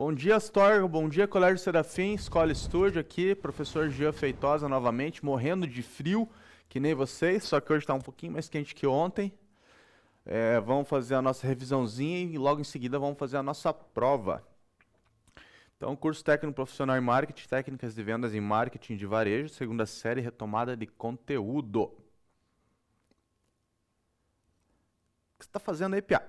Bom dia, Astorga. Bom dia, Colégio Serafim, Escola Estúdio aqui, professor Jean Feitosa novamente, morrendo de frio, que nem vocês, só que hoje está um pouquinho mais quente que ontem. Vamos fazer a nossa revisãozinha e logo em seguida vamos fazer a nossa prova. Então, curso técnico profissional em marketing, técnicas de vendas em marketing de varejo, segunda série, retomada de conteúdo. O que você está fazendo aí, Pia?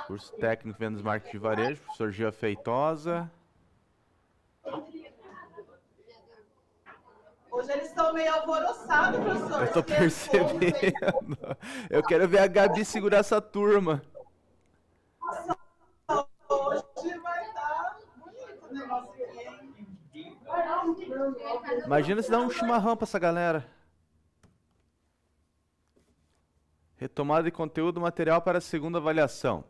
Curso técnico vendas marketing de varejo, professor Jean Feitosa. Hoje eles estão meio alvoroçados, professor. Eu tô percebendo. Eu quero ver a Gabi segurar essa turma. Hoje vai estar bonito o negócio aqui, hein? Imagina se dá um chimarrão pra essa galera. Retomada de conteúdo material para a segunda avaliação.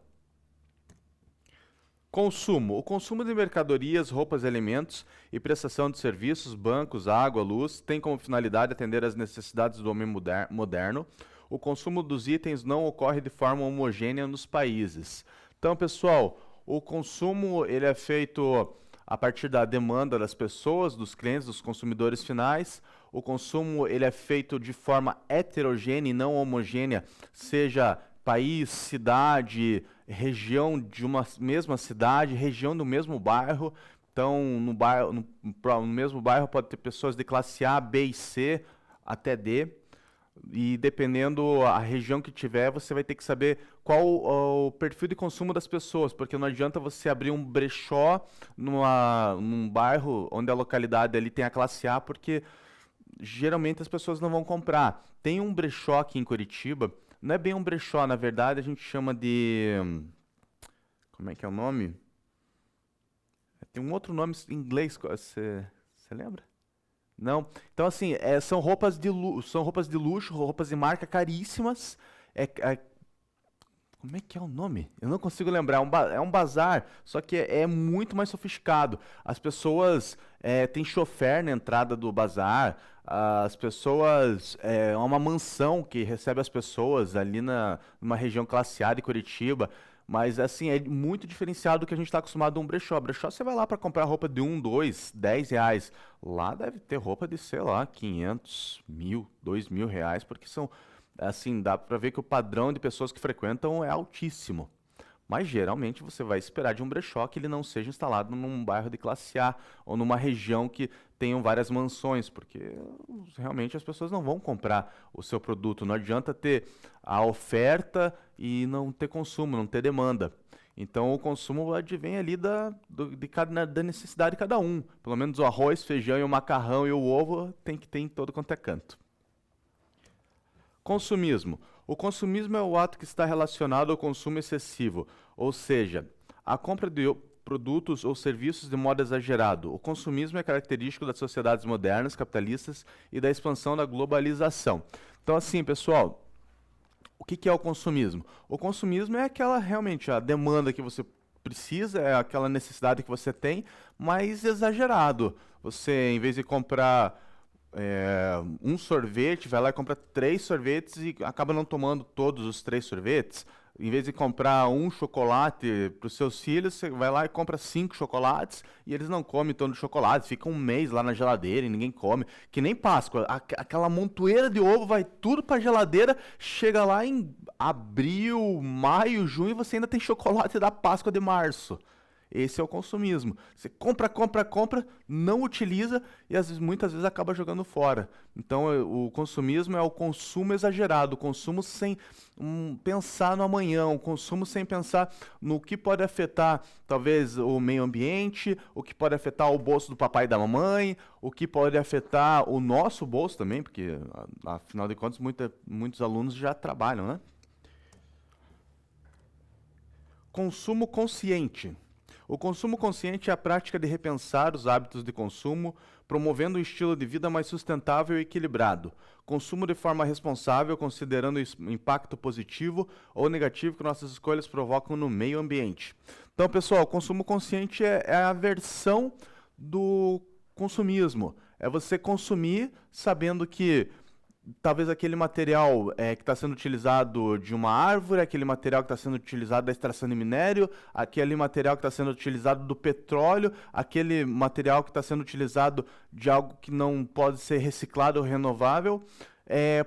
Consumo. O consumo de mercadorias, roupas e alimentos e prestação de serviços, bancos, água, luz, tem como finalidade atender às necessidades do homem moderno. O consumo dos itens não ocorre de forma homogênea nos países. Então, pessoal, o consumo ele é feito a partir da demanda das pessoas, dos clientes, dos consumidores finais. O consumo ele é feito de forma heterogênea e não homogênea, seja país, cidade, região de uma mesma cidade, região do mesmo bairro. Então, no mesmo bairro pode ter pessoas de classe A, B e C, até D. E dependendo a região que tiver, você vai ter que saber qual o perfil de consumo das pessoas, porque não adianta você abrir um brechó num bairro onde a localidade ali tem a classe A, porque geralmente as pessoas não vão comprar. Tem um brechó aqui em Curitiba, não é bem um brechó, na verdade a gente chama de... Como é que é o nome? Tem um outro nome em inglês, você lembra? Não. Então, assim, são roupas de luxo, roupas de marca caríssimas. Como é que é o nome? Eu não consigo lembrar. É um bazar, só que é muito mais sofisticado. As pessoas têm chofer na entrada do bazar. As pessoas... É uma mansão que recebe as pessoas ali numa região classe A de Curitiba. Mas, assim, é muito diferenciado do que a gente está acostumado a um brechó. Brechó, você vai lá para comprar roupa de 1, 2, 10 reais. Lá deve ter roupa de, sei lá, 500, 1.000, 2.000 reais, porque são, assim, dá para ver que o padrão de pessoas que frequentam é altíssimo. Mas, geralmente, você vai esperar de um brechó que ele não seja instalado num bairro de classe A ou numa região que tenham várias mansões, porque realmente as pessoas não vão comprar o seu produto. Não adianta ter a oferta e não ter consumo, não ter demanda. Então, o consumo advém ali da necessidade de cada um. Pelo menos o arroz, feijão, e o macarrão e o ovo tem que ter em todo quanto é canto. Consumismo. O consumismo é o ato que está relacionado ao consumo excessivo, ou seja, a compra de produtos ou serviços de modo exagerado. O consumismo é característico das sociedades modernas, capitalistas e da expansão da globalização. Então, assim, pessoal, o que é o consumismo? O consumismo é aquela, realmente, a demanda que você precisa, é aquela necessidade que você tem, mas exagerado. Você, em vez de comprar um sorvete, vai lá e compra 3 sorvetes e acaba não tomando todos os 3 sorvetes. Em vez de comprar um chocolate para os seus filhos, você vai lá e compra 5 chocolates e eles não comem todo o chocolate, fica um mês lá na geladeira e ninguém come. Que nem Páscoa, aquela montoeira de ovo vai tudo para a geladeira, chega lá em abril, maio, junho e você ainda tem chocolate da Páscoa de março. Esse é o consumismo. Você compra, compra, compra, não utiliza e muitas vezes acaba jogando fora. Então, o consumismo é o consumo exagerado, o consumo sem pensar no amanhã, o consumo sem pensar no que pode afetar, talvez, o meio ambiente, o que pode afetar o bolso do papai e da mamãe, o que pode afetar o nosso bolso também, porque, afinal de contas, muitos alunos já trabalham, né? Consumo consciente. O consumo consciente é a prática de repensar os hábitos de consumo, promovendo um estilo de vida mais sustentável e equilibrado. Consumo de forma responsável, considerando o impacto positivo ou negativo que nossas escolhas provocam no meio ambiente. Então, pessoal, o consumo consciente é a versão do consumismo. É você consumir sabendo que talvez aquele material que está sendo utilizado de uma árvore, aquele material que está sendo utilizado da extração de minério, aquele material que está sendo utilizado do petróleo, aquele material que está sendo utilizado de algo que não pode ser reciclado ou renovável,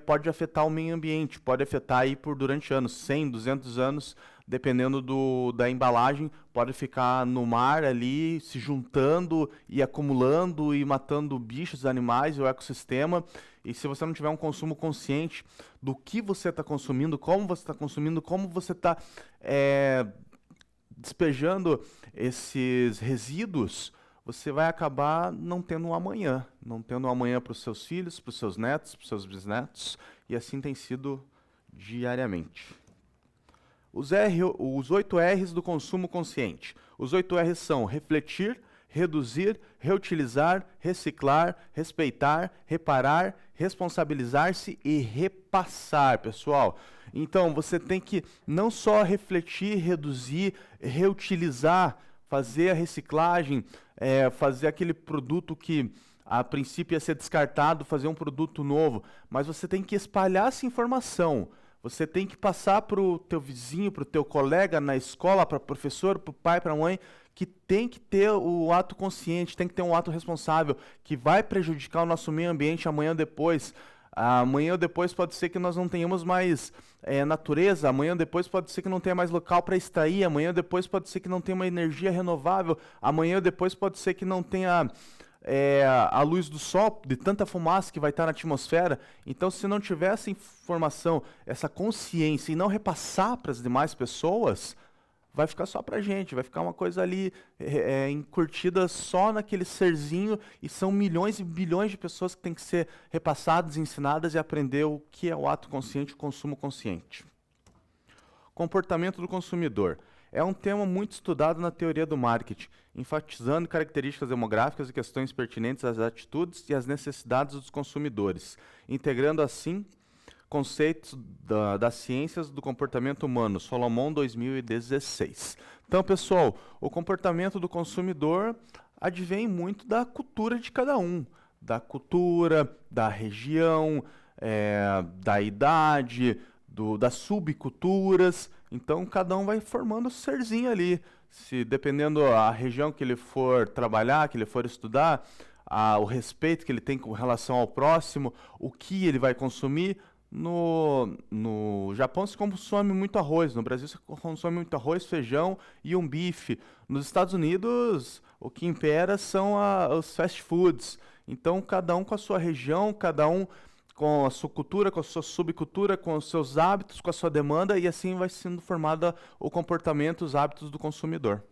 pode afetar o meio ambiente, pode afetar aí durante anos, 100, 200 anos, dependendo da embalagem, pode ficar no mar ali, se juntando e acumulando e matando bichos, animais e o ecossistema. E se você não tiver um consumo consciente do que você está consumindo, como você está despejando esses resíduos, você vai acabar não tendo um amanhã. Não tendo um amanhã para os seus filhos, para os seus netos, para os seus bisnetos. E assim tem sido diariamente. Os 8 R's do consumo consciente. Os 8 R's são refletir, reduzir, reutilizar, reciclar, respeitar, reparar, responsabilizar-se e repassar, pessoal. Então, você tem que não só refletir, reduzir, reutilizar, fazer a reciclagem, fazer aquele produto que a princípio ia ser descartado, fazer um produto novo, mas você tem que espalhar essa informação. Você tem que passar para o teu vizinho, para o teu colega na escola, para o professor, para o pai, para a mãe, que tem que ter o ato consciente, tem que ter um ato responsável, que vai prejudicar o nosso meio ambiente amanhã ou depois. Amanhã ou depois pode ser que nós não tenhamos mais natureza, amanhã ou depois pode ser que não tenha mais local para extrair, amanhã ou depois pode ser que não tenha uma energia renovável, amanhã ou depois pode ser que não tenha a luz do sol, de tanta fumaça que vai estar na atmosfera. Então, se não tiver essa informação, essa consciência e não repassar para as demais pessoas, vai ficar só para a gente, vai ficar uma coisa ali encurtida só naquele serzinho, e são milhões e bilhões de pessoas que têm que ser repassadas, ensinadas e aprender o que é o ato consciente e o consumo consciente. Comportamento do consumidor. É um tema muito estudado na teoria do marketing, enfatizando características demográficas e questões pertinentes às atitudes e às necessidades dos consumidores, integrando assim conceitos das ciências do comportamento humano, Solomon 2016. Então, pessoal, o comportamento do consumidor advém muito da cultura de cada um, da cultura, da região, da idade, das subculturas. Então, cada um vai formando o serzinho ali. Se dependendo da região que ele for trabalhar, que ele for estudar, o respeito que ele tem com relação ao próximo, o que ele vai consumir. No Japão se consome muito arroz, no Brasil se consome muito arroz, feijão e um bife. Nos Estados Unidos, o que impera são os fast foods. Então, cada um com a sua região, cada um com a sua cultura, com a sua subcultura, com os seus hábitos, com a sua demanda, e assim vai sendo formado o comportamento, os hábitos do consumidor.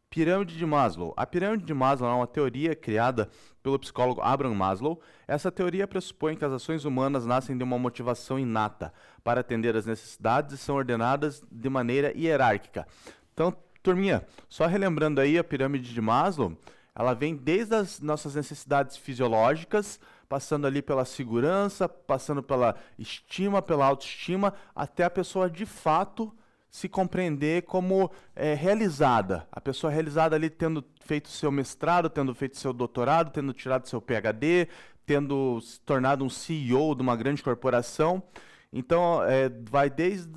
Pirâmide de Maslow. A pirâmide de Maslow é uma teoria criada pelo psicólogo Abraham Maslow. Essa teoria pressupõe que as ações humanas nascem de uma motivação inata para atender às necessidades e são ordenadas de maneira hierárquica. Então, turminha, só relembrando aí a pirâmide de Maslow, ela vem desde as nossas necessidades fisiológicas, passando ali pela segurança, passando pela estima, pela autoestima, até a pessoa de fato se compreender como realizada. A pessoa realizada ali tendo feito seu mestrado, tendo feito seu doutorado, tendo tirado seu PhD, tendo se tornado um CEO de uma grande corporação. Então, vai desde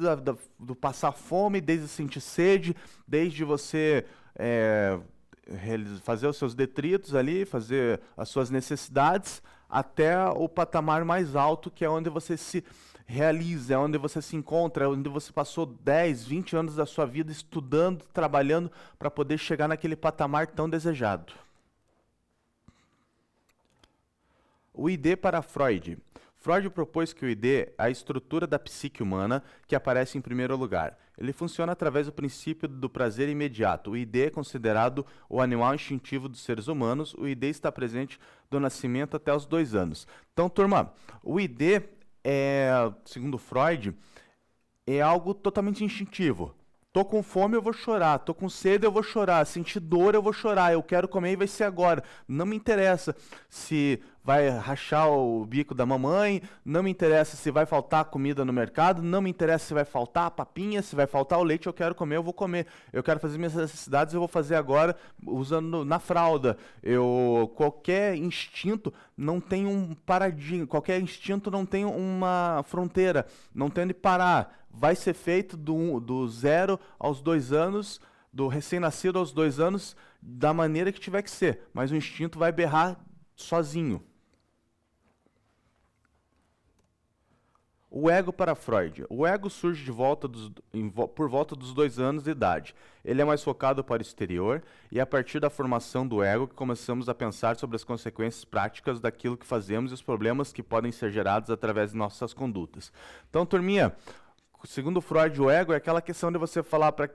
do passar fome, desde sentir sede, desde você fazer os seus detritos ali, fazer as suas necessidades, até o patamar mais alto, que é onde você se realiza, é onde você se encontra, é onde você passou 10, 20 anos da sua vida estudando, trabalhando para poder chegar naquele patamar tão desejado. O ID para Freud. Freud propôs que o ID é a estrutura da psique humana que aparece em primeiro lugar. Ele funciona através do princípio do prazer imediato. O ID é considerado o animal instintivo dos seres humanos. O ID está presente do nascimento até os 2 anos. Então, turma, o ID, segundo Freud, é algo totalmente instintivo. Tô com fome, eu vou chorar. Tô com sede, eu vou chorar. Sentir dor, eu vou chorar. Eu quero comer e vai ser agora. Não me interessa se vai rachar o bico da mamãe. Não me interessa se vai faltar comida no mercado. Não me interessa se vai faltar a papinha, se vai faltar o leite. Eu quero comer, eu vou comer. Eu quero fazer minhas necessidades, eu vou fazer agora usando na fralda. Qualquer instinto não tem um paradigma. Qualquer instinto não tem uma fronteira. Não tem onde parar. Vai ser feito do 0 aos 2 anos, do recém-nascido aos 2 anos, da maneira que tiver que ser. Mas o instinto vai berrar sozinho. O ego para Freud. O ego surge por volta dos 2 anos de idade. Ele é mais focado para o exterior e é a partir da formação do ego que começamos a pensar sobre as consequências práticas daquilo que fazemos e os problemas que podem ser gerados através de nossas condutas. Então, turminha, segundo Freud, o ego é aquela questão de você falar para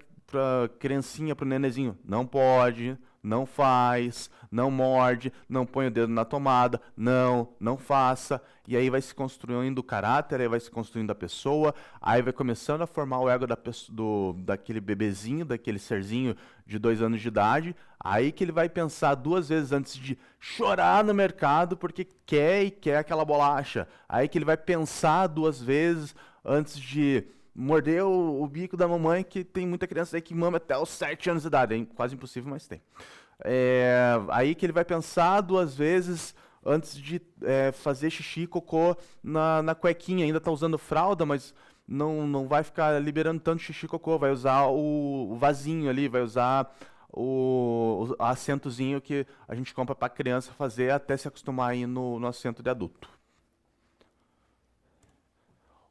criancinha, para o nenezinho, não pode, não faz, não morde, não põe o dedo na tomada, não faça. E aí vai se construindo o caráter, aí vai se construindo a pessoa, aí vai começando a formar o ego daquele bebezinho, daquele serzinho de 2 anos de idade. Aí que ele vai pensar 2 vezes antes de chorar no mercado porque quer aquela bolacha. Aí que ele vai pensar 2 vezes antes de morder o bico da mamãe, que tem muita criança aí que mama até os 7 anos de idade. É quase impossível, mas tem. Aí que ele vai pensar 2 vezes antes de fazer xixi e cocô na cuequinha. Ainda está usando fralda, mas não vai ficar liberando tanto xixi e cocô. Vai usar o vasinho ali, vai usar o assentozinho que a gente compra para a criança fazer até se acostumar a ir no assento de adulto.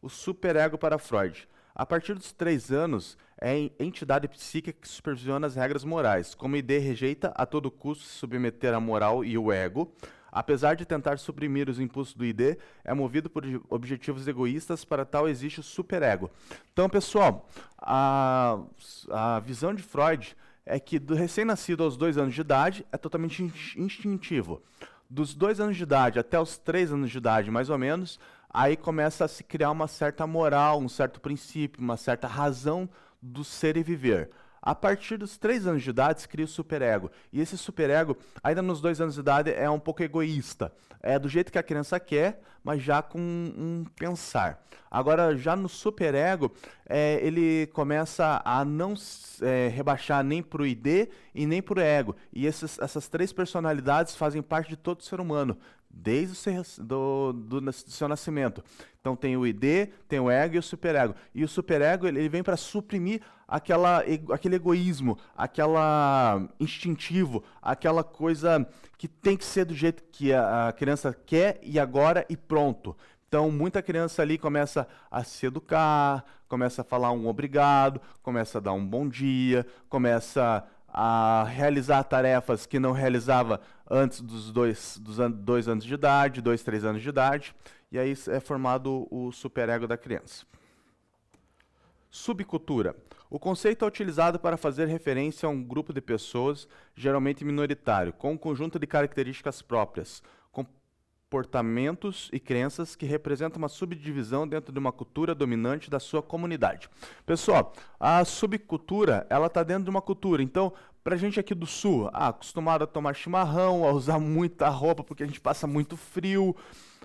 O superego para Freud. A partir dos 3 anos, é a entidade psíquica que supervisiona as regras morais. Como a ID rejeita a todo custo se submeter à moral e o ego, apesar de tentar suprimir os impulsos do ID, é movido por objetivos egoístas, para tal existe o superego. Então, pessoal, a visão de Freud é que do recém-nascido aos 2 anos de idade é totalmente instintivo. Dos 2 anos de idade até os 3 anos de idade, mais ou menos, aí começa a se criar uma certa moral, um certo princípio, uma certa razão do ser e viver. A partir dos 3 anos de idade se cria o superego. E esse superego, ainda nos 2 anos de idade, é um pouco egoísta. É do jeito que a criança quer, mas já com um pensar. Agora, já no superego, ele começa a não rebaixar nem para o ID e nem para o ego. E essas 3 personalidades fazem parte de todo ser humano, desde do seu nascimento. Então tem o ID, tem o ego e o superego. E o superego ele vem para suprimir aquele egoísmo, aquela instintivo, aquela coisa que tem que ser do jeito que a criança quer e agora e pronto. Então muita criança ali começa a se educar, começa a falar um obrigado, começa a dar um bom dia, começa a realizar tarefas que não realizava antes dos 2 anos de idade, 2, 3 anos de idade, e aí é formado o superego da criança. Subcultura. O conceito é utilizado para fazer referência a um grupo de pessoas, geralmente minoritário, com um conjunto de características próprias, comportamentos e crenças que representam uma subdivisão dentro de uma cultura dominante da sua comunidade. Pessoal, a subcultura, ela está dentro de uma cultura. Então, pra gente aqui do sul, acostumado a tomar chimarrão, a usar muita roupa porque a gente passa muito frio,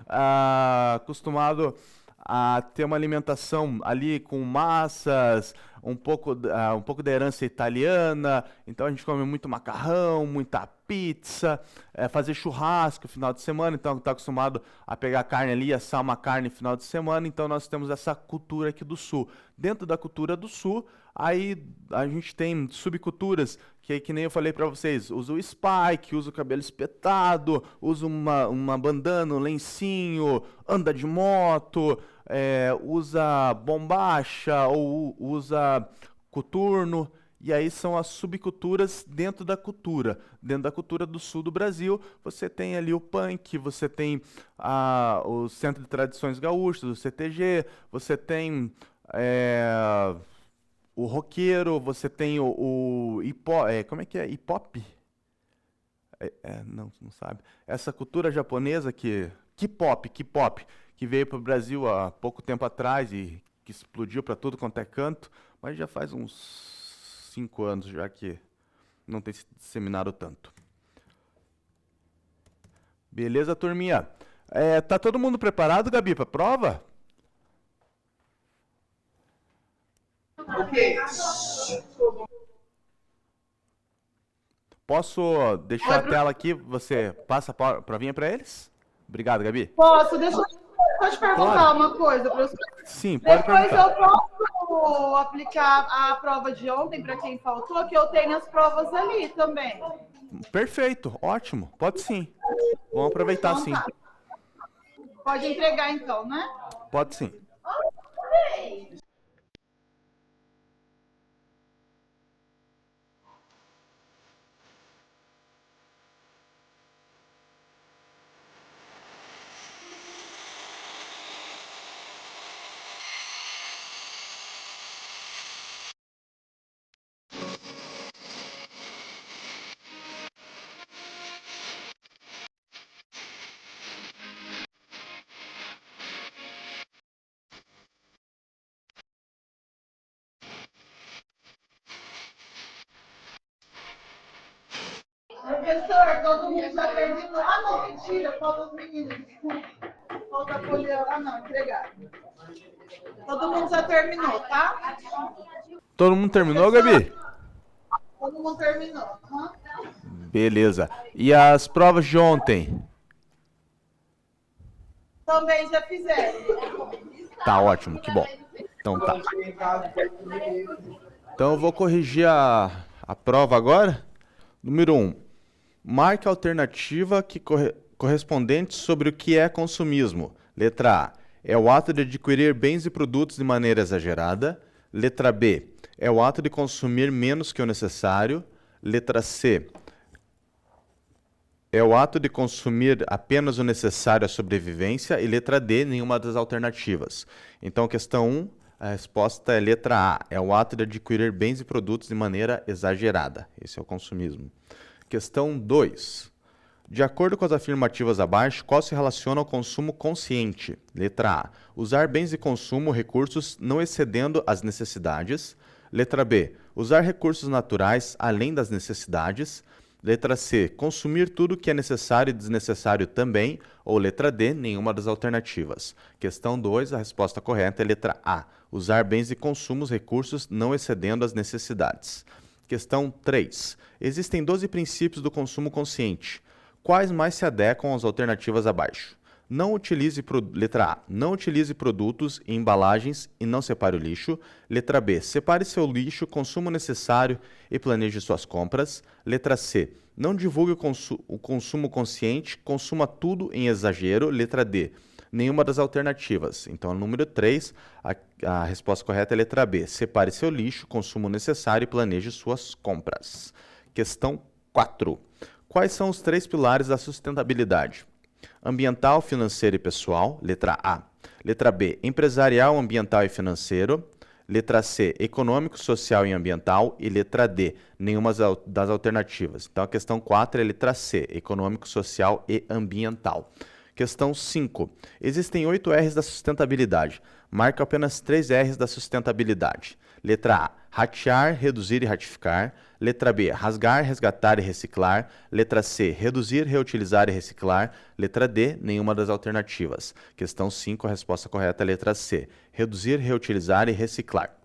acostumado a ter uma alimentação ali com massas, um pouco da herança italiana, então a gente come muito macarrão, muita pizza, fazer churrasco no final de semana, então está acostumado a pegar carne ali, assar uma carne no final de semana, então nós temos essa cultura aqui do sul. Dentro da cultura do sul, aí a gente tem subculturas, que nem eu falei para vocês, usa o spike, usa o cabelo espetado, usa uma bandana, um lencinho, anda de moto, usa bombacha ou usa coturno, e aí são as subculturas dentro da cultura. Dentro da cultura do sul do Brasil, você tem ali o punk, você tem o Centro de Tradições Gaúchas, o CTG, você tem o roqueiro, você tem o como é que é? Hip-hop? Não sabe. Essa cultura japonesa K-pop, que veio para o Brasil há pouco tempo atrás e que explodiu para tudo quanto é canto, Mas já faz uns 5 anos já que não tem se disseminado tanto. Beleza, turminha? Tá todo mundo preparado, Gabi, para a prova? Ok. Posso deixar a tela aqui? Você passa a provinha para eles? Obrigado, Gabi. Posso? Deixa eu te perguntar Claro. uma coisa, professor. Sim, pode Depois perguntar. eu posso aplicar a prova de ontem para quem faltou, que eu tenho as provas ali também. Perfeito, ótimo. Pode sim. Vamos aproveitar Então sim. tá. Pode entregar então, né? Pode sim. Professor, todo mundo já terminou. Ah, não, mentira, falta os meninos. Falta a folha. Ah, não, entregar. Todo mundo já terminou, tá? Todo mundo terminou, Gabi? Todo mundo terminou. Uhum. Beleza. E as provas de ontem? Também já fizeram. Tá ótimo, que bom. Então tá. Então eu vou corrigir a prova agora. Número 1. Marque a alternativa correspondente sobre o que é consumismo. Letra A. É o ato de adquirir bens e produtos de maneira exagerada. Letra B. É o ato de consumir menos que o necessário. Letra C. É o ato de consumir apenas o necessário à sobrevivência. E letra D, nenhuma das alternativas. Então, questão 1, a resposta é letra A. É o ato de adquirir bens e produtos de maneira exagerada. Esse é o consumismo. Questão 2. De acordo com as afirmativas abaixo, qual se relaciona ao consumo consciente? Letra A. Usar bens de consumo, recursos não excedendo as necessidades. Letra B. Usar recursos naturais além das necessidades. Letra C. Consumir tudo que é necessário e desnecessário também. Ou letra D. Nenhuma das alternativas. Questão 2. A resposta correta é letra A. Usar bens de consumo, recursos não excedendo as necessidades. Questão 3. Existem 12 princípios do consumo consciente. Quais mais se adequam às alternativas abaixo? Letra A. Não utilize produtos e embalagens e não separe o lixo. Letra B. Separe seu lixo, consuma o necessário e planeje suas compras. Letra C. Não divulgue o consumo consciente, consuma tudo em exagero. Letra D. Nenhuma das alternativas. Então, número 3, a resposta correta é letra B. Separe seu lixo, consuma o necessário e planeje suas compras. Questão 4. Quais são os 3 pilares da sustentabilidade? Ambiental, financeiro e pessoal. Letra A. Letra B. Empresarial, ambiental e financeiro. Letra C. Econômico, social e ambiental. E letra D. Nenhuma das alternativas. Então, a questão 4 é letra C. Econômico, social e ambiental. Questão 5. Existem 8 R's da sustentabilidade. Marca apenas 3 R's da sustentabilidade. Letra A. Ratear, reduzir e ratificar. Letra B. Rasgar, resgatar e reciclar. Letra C. Reduzir, reutilizar e reciclar. Letra D. Nenhuma das alternativas. Questão 5. A resposta correta é letra C. Reduzir, reutilizar e reciclar.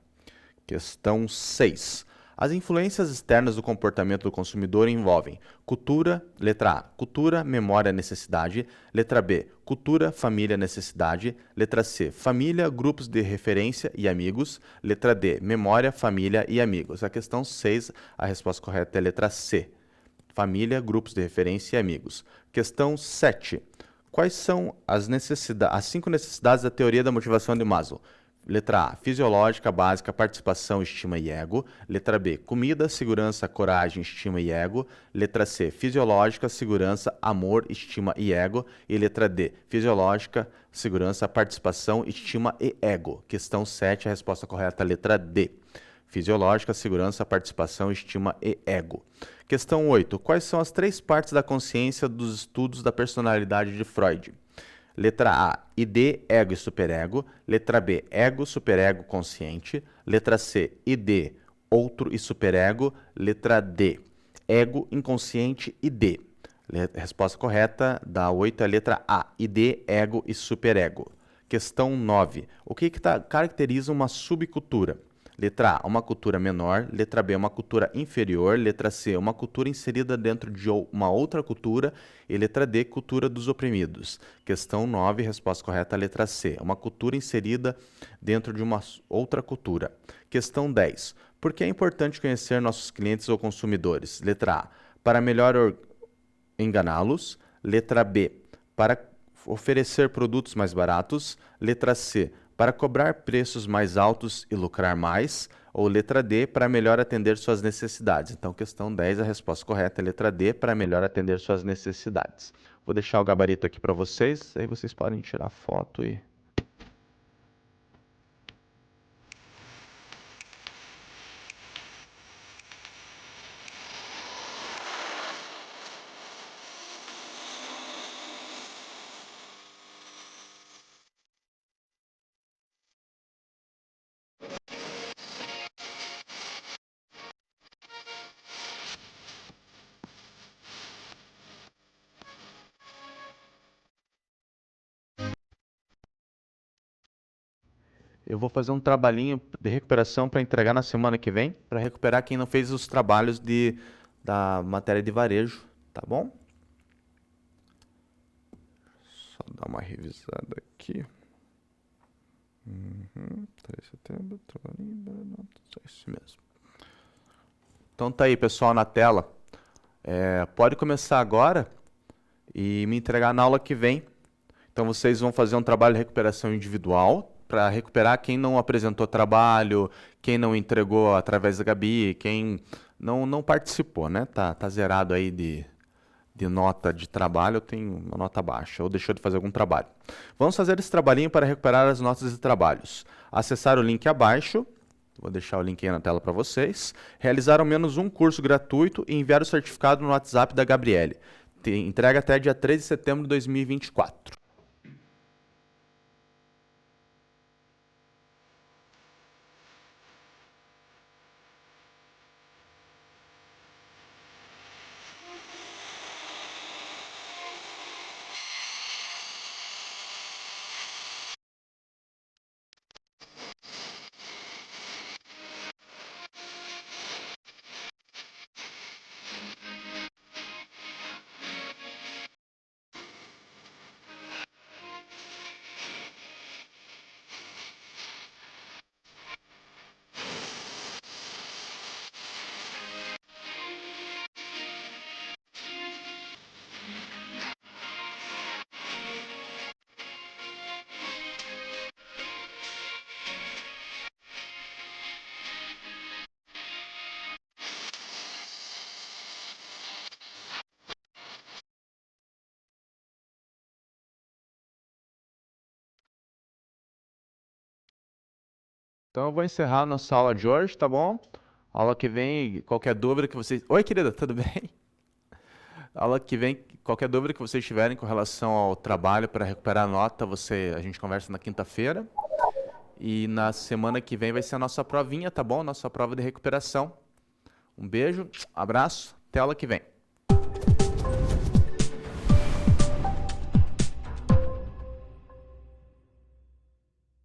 Questão 6. As influências externas do comportamento do consumidor envolvem cultura, letra A, cultura, memória, necessidade, letra B, cultura, família, necessidade, letra C, família, grupos de referência e amigos, letra D, memória, família e amigos. A questão 6, a resposta correta é letra C, família, grupos de referência e amigos. Questão 7. Quais são as 5 necessidades da teoria da motivação de Maslow? Letra A, fisiológica, básica, participação, estima e ego. Letra B, comida, segurança, coragem, estima e ego. Letra C, fisiológica, segurança, amor, estima e ego. E letra D, fisiológica, segurança, participação, estima e ego. Questão 7, a resposta correta é a letra D. Fisiológica, segurança, participação, estima e ego. Questão 8. Quais são as 3 partes da consciência dos estudos da personalidade de Freud? Letra A, ID, ego e superego. Letra B, ego, superego, consciente. Letra C, ID, outro e superego. Letra D, ego, inconsciente e D. Resposta correta da 8 é a letra A, ID, ego e superego. Questão 9. O que caracteriza uma subcultura? Letra A, uma cultura menor. Letra B, uma cultura inferior. Letra C, uma cultura inserida dentro de uma outra cultura. E letra D, cultura dos oprimidos. Questão 9, resposta correta, letra C, uma cultura inserida dentro de uma outra cultura. Questão 10. Por que é importante conhecer nossos clientes ou consumidores? Letra A, para melhor enganá-los. Letra B, para oferecer produtos mais baratos. Letra C, para cobrar preços mais altos e lucrar mais. Ou letra D, para melhor atender suas necessidades. Então, questão 10, a resposta correta é letra D, para melhor atender suas necessidades. Vou deixar o gabarito aqui para vocês, aí vocês podem tirar foto e... Eu vou fazer um trabalhinho de recuperação para entregar na semana que vem, para recuperar quem não fez os trabalhos da matéria de varejo, tá bom? Só dar uma revisada aqui. 3 de setembro, trabalhinho, é isso mesmo. Então tá aí, pessoal, na tela. Pode começar agora e me entregar na aula que vem. Então vocês vão fazer um trabalho de recuperação individual, para recuperar quem não apresentou trabalho, quem não entregou através da Gabi, quem não participou, né? Tá zerado aí de nota de trabalho, eu tenho uma nota baixa, ou deixou de fazer algum trabalho. Vamos fazer esse trabalhinho para recuperar as notas de trabalhos. Acessar o link abaixo, vou deixar o link aí na tela para vocês. Realizar ao menos um curso gratuito e enviar o certificado no WhatsApp da Gabriele. Entrega até dia 3 de setembro de 2024. Então eu vou encerrar a nossa aula de hoje, tá bom? Aula que vem, qualquer dúvida que vocês... Oi, querida, tudo bem? Aula que vem, qualquer dúvida que vocês tiverem com relação ao trabalho para recuperar a nota, a gente conversa na quinta-feira. E na semana que vem vai ser a nossa provinha, tá bom? Nossa prova de recuperação. Um beijo, abraço, até aula que vem.